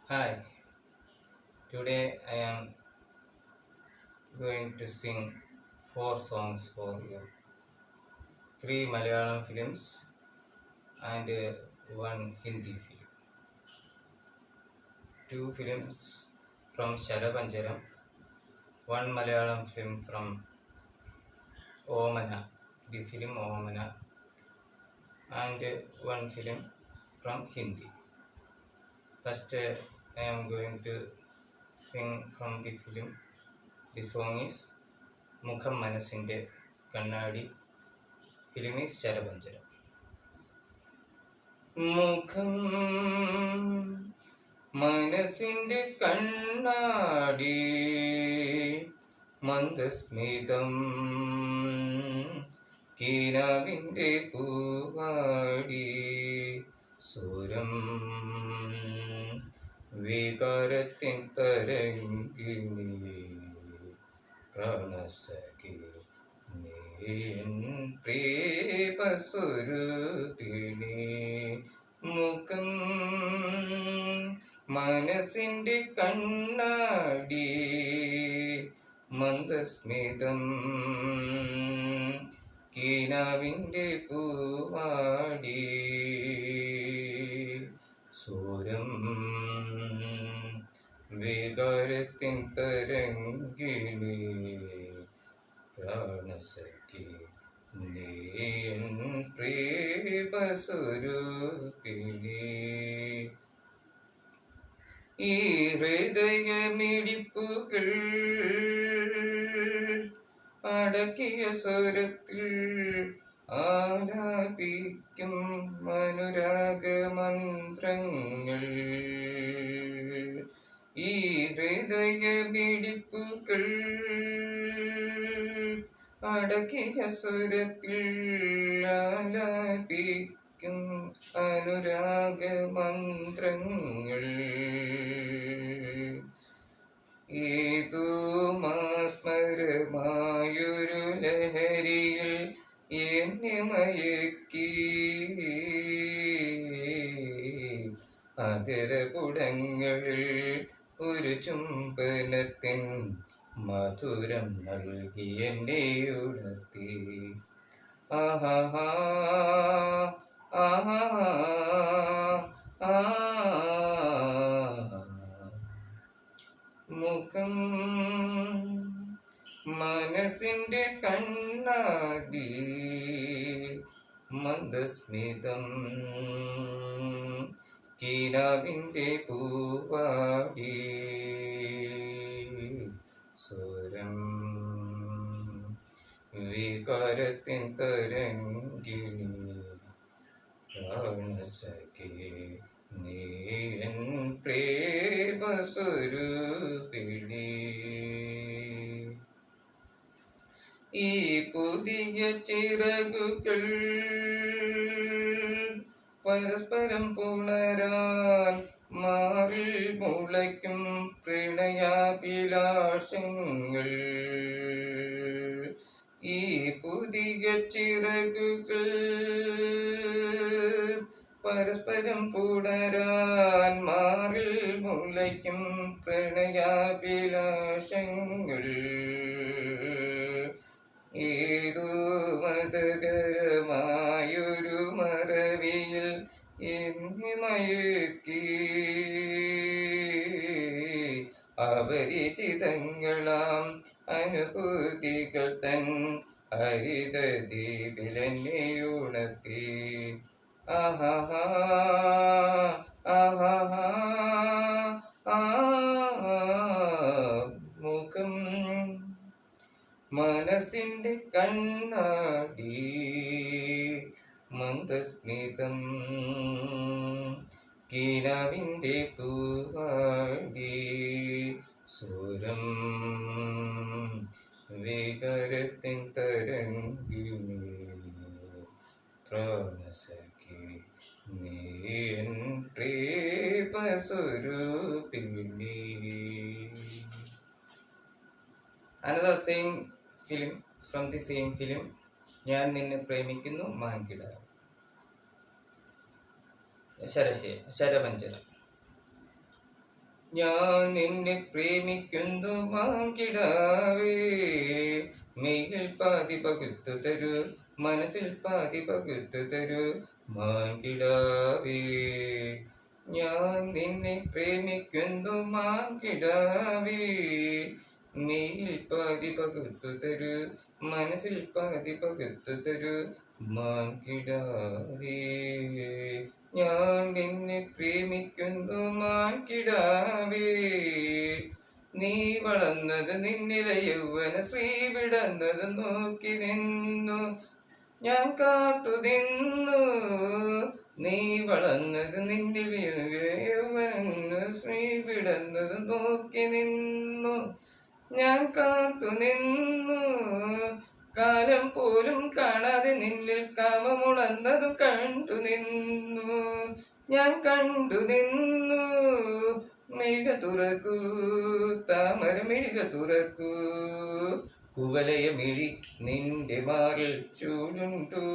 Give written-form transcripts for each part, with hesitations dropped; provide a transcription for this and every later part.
Hi, today I am going to sing four songs for you. Three Malayalam films and one Hindi film. Two films from Sharapanjaram, one Malayalam film from Omana, the film Omana, and one film from Hindi. First, I am going to sing from the film. The song is Mukham Manasinte Kannadi. Film is Sharapanjaram. മുഖം മനസ്സിന്റെ കണ്ണാടി മന്ദസ്മിതം കീനാവിൻ്റെ പൂവാടി സ്വരം വികാരത്തിൻ തരംഗിണി പ്രാണസഖി നീൻ പ്രേമസ്വരൂപിണി മുഖം മനസ്സിന്റെ കണ്ണാടി മന്ദസ്മിതം കീനാവിൻ്റെ പൂവാടി സ്വരം വികാരത്തിൻ തരംഗിണി പ്രാണസഖി നീൻ പ്രേമസ്വരൂപിണി ഈ ഹൃദയമിടിപ്പുകൾ അടക്കിയ സ്വരത്തിൽ ആലാപിക്കും അനുരാഗമന്ത്രങ്ങൾ ഈ ഹൃദയമിടിപ്പുകൾ അടക്കിയ സ്വരത്തിൽ ആലാപിക്കും അനുരാഗമന്ത്രങ്ങൾ ഏതോ മാസ്മരമായൊരു ലഹരിയിൽ എന്നെ മയക്കി അതിരകുടങ്ങളിൽ ഒരു ചുംബനത്തിൻ മധുരം നൽകി എന്നെ ഉണർത്തി ആഹാ ആഹാ ആ മുഖം മനസ്സിന്റെ കണ്ണാടി മന്ദസ്മിതം കീനാവിൻ്റെ പൂവാടി സ്വരം വികാരത്തിൻ തരംഗിണി പ്രാണസഖി നീൻ പ്രേമസ്വരൂപിണി ഈ പുതിയ ചിറകുകൾ പരസ്പരം പുണരാൻ മാറിൽ മുളയ്ക്കും പ്രണയാഭിലാഷങ്ങൾ ഈ പുതിയ ചിറകുകൾ പരസ്പരം പുണരാൻ മാറിൽ മുളയ്ക്കും പ്രണയാഭിലാഷങ്ങൾ ഏതോ മതകരമായൊരു മറവിയിൽ എന്നെ മയക്കി അപരിചിതങ്ങളാം അനുഭൂതികൾ തൻ ഹരിത ദ്വീപിലെന്നെ ഉണർത്തി ആഹാ ആഹാ ആ മുഖം മനസ്സിന്റെ കണ്ണാടി മന്ദസ്മിതം കീനാവിൻ്റെ പൂവാടി സ്വരം വികാരത്തിൻ Tharangini പ്രാണസഖി നീൻ പ്രേമസ്വരൂപിണി. Another same film from the same film, ഞാൻ നിന്നെ പ്രേമിക്കുന്നു മാൻകിടാവ്. ശരപഞ്ചരം. ഞാൻ നിന്നെ പ്രേമിക്കുന്നു മാൻകിടാവേ, മെയ്യിൽ പാതി പകുത്തു തരൂ, മനസ്സിൽ പാതി പകുത്തു തരൂ മാൻകിടാവേ. ഞാൻ നിന്നെ പ്രേമിക്കുന്നു മാൻകിടാവേ, മെയ്യിൽ പാതി പകുത്തു തരൂ, മനസ്സിൽ പാതി പകുത്തു തരൂ മാൻകിടാവേ. ഞാൻ നിന്നെ പ്രേമിക്കുന്നു മാൻകിടാവേ, നീ വളർന്നത് നിന്നിലെ യൗവന ശ്രീ വിടന്നത് നോക്കി നിന്നു ഞാൻ കാത്തു നിന്നു. നീ വളർന്നത് നിന്നിലെ യൗവന ശ്രീ വിടന്നത് നോക്കി നിന്നു ഞാൻ കാത്തു നിന്നു. കാലം പോലും കാണാതെ നിന്നിൽ കാമമുണർന്നതും കണ്ടു നിന്നു ഞാൻ കണ്ടു നിന്നു. മിഴിക തുറക്കൂ താമര മിഴിക തുറക്കൂ, കുവലയമിഴി നിന്റെ മാറിൽ ചൂടുണ്ടു,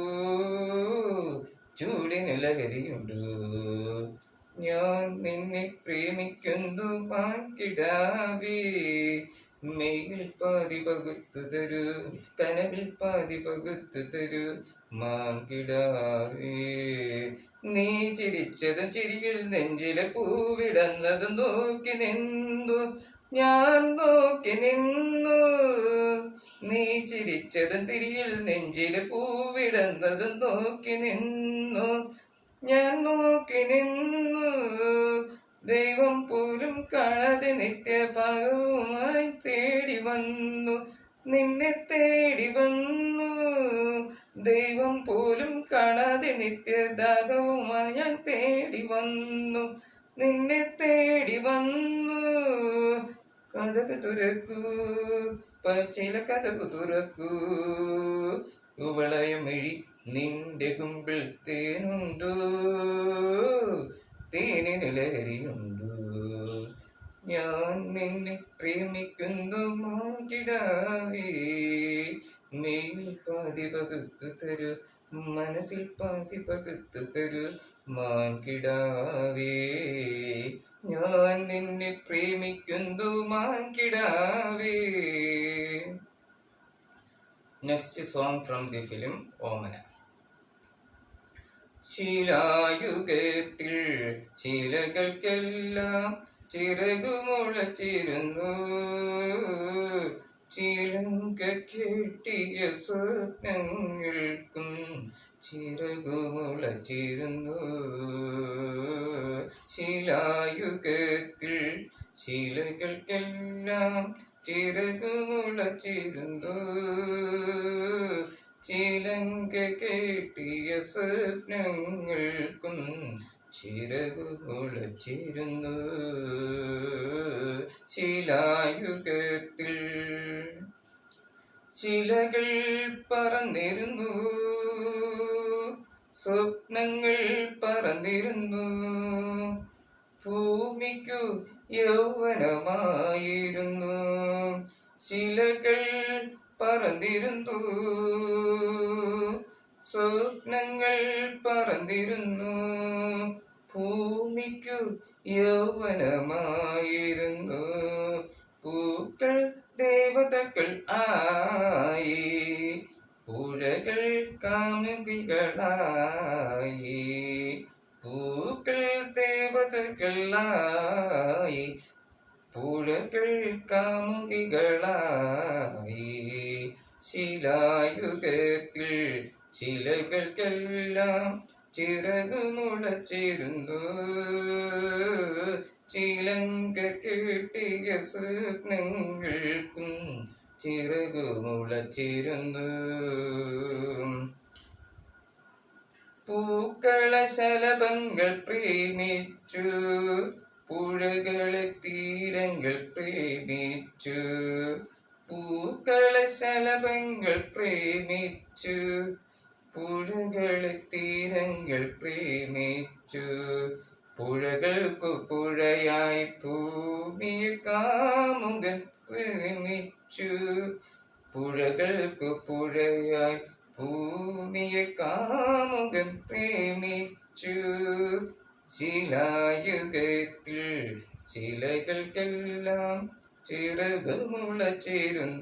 ചൂടിന് ലഹരിയുണ്ടു. ഞാൻ നിന്നെ പ്രേമിക്കുന്നു മാൻകിടാവേ, മെയ്യിൽ പാതി പകുത്തു തരൂ, കനവിൽ പാതി പകുത്തു തരൂ മാൻകിടാവേ. നീ ചിരിച്ചതും ചിരിയിൽ നെഞ്ചിലെ പൂവിടന്നതും നോക്കി നിന്നു ഞാൻ നോക്കി നിന്നു. നീ ചിരിച്ചതും തിരിയിൽ നെഞ്ചിലെ പൂവിടന്നതും നോക്കി നിന്നു ഞാൻ നോക്കി നിന്നു. ദൈവം പോലും കാണാതെ നിത്യഭാഗവുമായി തേടി വന്നു നിന്നെ തേടി വന്നു. ദൈവം പോലും കാണാതെ നിത്യദാഹവുമായി ഞാൻ തേടി വന്നു നിന്നെ തേടി വന്നു. കഥകു തുറക്കൂ പച്ചില കഥകു തുറക്കൂ, കുവളയമിഴി നിന്റെ കുമ്പിൾ തേനുണ്ടോ, തേനിന് ലഹരിയുണ്ടോ. ഞാൻ നിന്നെ പ്രേമിക്കുന്നു മാൻകിടാവേ, മെയ്യിൽ പാതി പകുത്തു തരൂ, മനസ്സിൽ പാതി പകുത്തു തരൂ മാൻകിടാവേ. ഞാൻ നിന്നെ പ്രേമിക്കുന്നു മാൻകിടാവേ. Next song from the film Omana. ശിലായുഗത്തിൽ ശിലകൾക്കെല്ലാം ചിറകുമുളച്ചിരുന്നു, ചിലങ്ക കെട്ടിയ സ്വപ്നങ്ങൾക്കും ചിറകുമുളച്ചിരുന്നു. ശിലായുഗത്തിൽ ശിലകൾക്കെല്ലാം ചിറകുമുളച്ചിരുന്നു, ചിലങ്ക കെട്ടിയ സ്വപ്നങ്ങൾക്കും ചിറകുമുളച്ചിരുന്നു. ശിലായുഗത്തിൽ ശിലകൾ പറന്നിരുന്നു, സ്വപ്നങ്ങൾ പറന്നിരുന്നു, ഭൂമിക്കു യൗവനമായിരുന്നു. ശിലകൾ പറന്നിരുന്നു, സ്വപ്നങ്ങൾ പറന്നിരുന്നു, ഭൂമിക്കു യൗവനമായിരുന്നു. പൂക്കൾ ദേവതകൾ ആയി, പുഴകൾ കാമുകികളായി. പൂക്കൾ ദേവതകളായി, പുഴകൾ കാമുകികളായി. ശിലായുഗത്തിൽ ശിലകൾക്കെല്ലാം ചിറകുമുളച്ചിരുന്നു, ചിലങ്ക കെട്ടിയ സ്വപ്നങ്ങൾക്കും ചിറകുമുളച്ചിരുന്നു. പൂക്കള ശലഭങ്ങൾ പ്രേമിച്ചു, പുഴകളെ തീരങ്ങൾ പ്രേമിച്ചു. പൂക്കള ശലഭങ്ങൾ പ്രേമിച്ചു, പുഴകളെ തീരങ്ങൾ പ്രേമിച്ചു. പുഴകൾക്കു പുഴയായി ഭൂമിയെ കാമുകൻ പ്രേമിച്ചു, പുഴകൾക്കു പുഴയായി ഭൂമിയെ കാമുകൻ പ്രേമിച്ചു. ശിലായുഗത്തിൽ ശിലകൾക്കെല്ലാം ചിറകുമുള ചേരുന്നു